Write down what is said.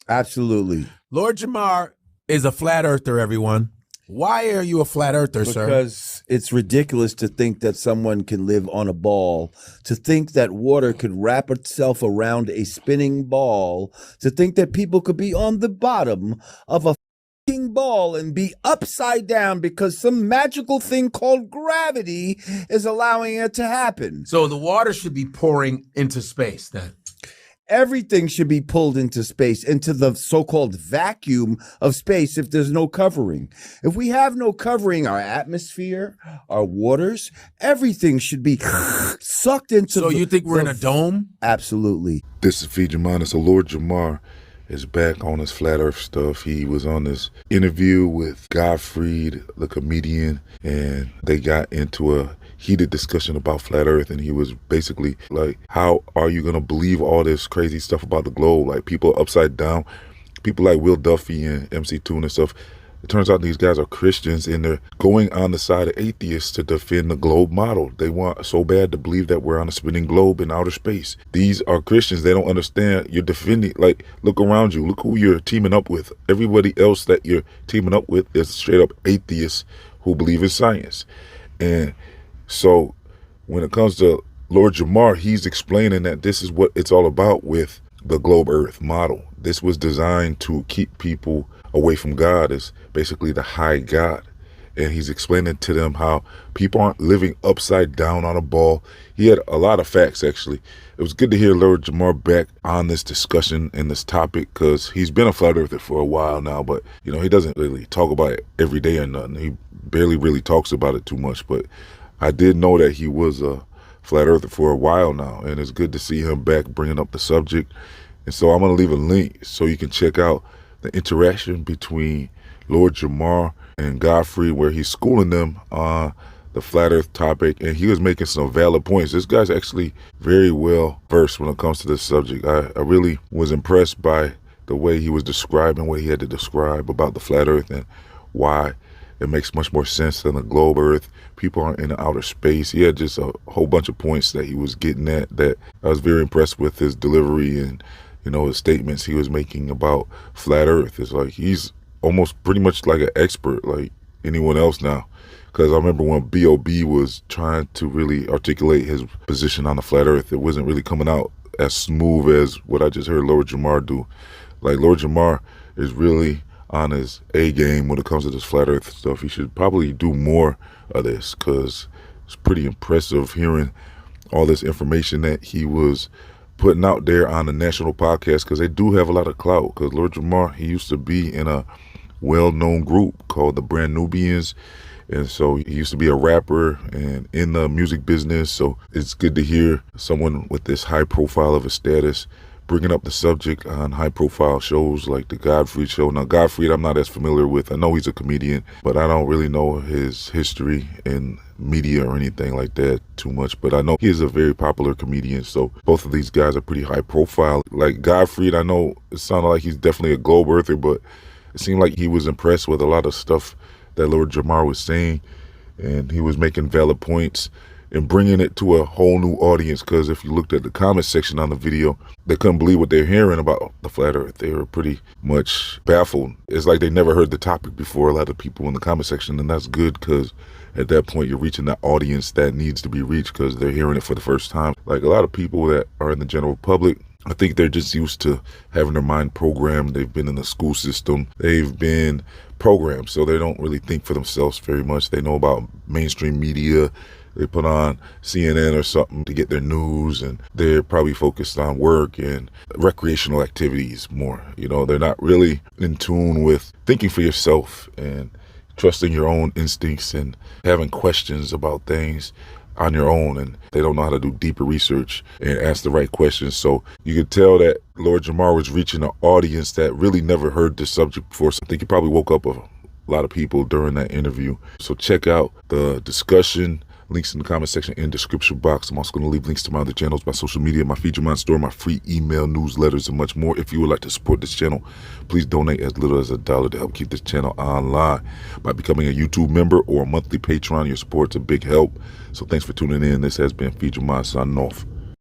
Absolutely. Lord Jamar is a flat earther, everyone. Why are you a flat earther, sir? Because it's ridiculous to think that someone can live on a ball, to think that water could wrap itself around a spinning ball, to think that people could be on the bottom of a fucking ball and be upside down because some magical thing called gravity is allowing it to happen. So the water should be pouring into space then. Everything should be pulled into space, into the so-called vacuum of space if there's no covering. If we have no covering, our atmosphere, our waters, everything should be sucked into. So you think we're in a dome? Absolutely. This is FYM. So Lord Jamar is back on his flat earth stuff. He was on this interview with Godfrey, the comedian, and they got into a heated discussion about flat earth, and he was basically like, how are you going to believe all this crazy stuff about the globe? Like, people are upside down. People like Will Duffy and MC2 and stuff. It turns out these guys are Christians, and they're going on the side of atheists to defend the globe model. They want so bad to believe that we're on a spinning globe in outer space. These are Christians. They don't understand. You're defending, like, look around you. Look who you're teaming up with. Everybody else that you're teaming up with is straight up atheists who believe in science. And so when it comes to Lord Jamar, he's explaining that this is what it's all about with the globe earth model. This was designed to keep people away from God, as basically the high God. And he's explaining to them how people aren't living upside down on a ball. He had a lot of facts, actually. It was good to hear Lord Jamar back on this discussion and this topic, because he's been a flat earther for a while now, but you know, he doesn't really talk about it every day or nothing. He barely really talks about it too much, but I did know that he was a flat earther for a while now, and it's good to see him back bringing up the subject. And so I'm going to leave a link so you can check out the interaction between Lord Jamar and Godfrey, where he's schooling them on the flat earth topic, and he was making some valid points. This guy's actually very well versed when it comes to this subject. I really was impressed by the way he was describing what he had to describe about the flat earth and why it makes much more sense than the globe earth. People aren't in outer space. He had just a whole bunch of points that he was getting at that I was very impressed with his delivery and, you know, his statements he was making about flat earth. It's like he's almost pretty much like an expert like anyone else now. Because I remember when B.O.B. was trying to really articulate his position on the flat earth, it wasn't really coming out as smooth as what I just heard Lord Jamar do. Like, Lord Jamar is really on his A game when it comes to this flat earth stuff. He should probably do more of this, because it's pretty impressive hearing all this information that he was putting out there on the national podcast, because they do have a lot of clout. Because Lord Jamar, he used to be in a well-known group called the Brand Nubians, and so he used to be a rapper and in the music business. So it's good to hear someone with this high profile of a status bringing up the subject on high-profile shows like the Godfrey show. Now, Godfrey, I'm not as familiar with. I know he's a comedian, but I don't really know his history in media or anything like that too much. But I know he is a very popular comedian, so both of these guys are pretty high-profile. Like Godfrey, I know it sounded like he's definitely a globe earther, but it seemed like he was impressed with a lot of stuff that Lord Jamar was saying, and he was making valid points and bringing it to a whole new audience. Because if you looked at the comment section on the video, they couldn't believe what they're hearing about the flat earth. They were pretty much baffled. It's like they never heard the topic before, a lot of people in the comment section, and that's good, because at that point you're reaching that audience that needs to be reached, because they're hearing it for the first time. Like, a lot of people that are in the general public, I think they're just used to having their mind programmed. They've been in the school system. They've been programmed, so they don't really think for themselves very much. They know about mainstream media. They put on CNN or something to get their news, and they're probably focused on work and recreational activities more. You know, they're not really in tune with thinking for yourself and trusting your own instincts and having questions about things on your own, and they don't know how to do deeper research and ask the right questions. So you could tell that Lord Jamar was reaching an audience that really never heard this subject before. So I think he probably woke up a lot of people during that interview. So check out the discussion. Links in the comment section and description box. I'm also going to leave links to my other channels, my social media, my FYM store, my free email newsletters, and much more. If you would like to support this channel, please donate as little as $1 to help keep this channel online. By becoming a YouTube member or a monthly Patreon, your support is a big help. So thanks for tuning in. This has been FYM signing off.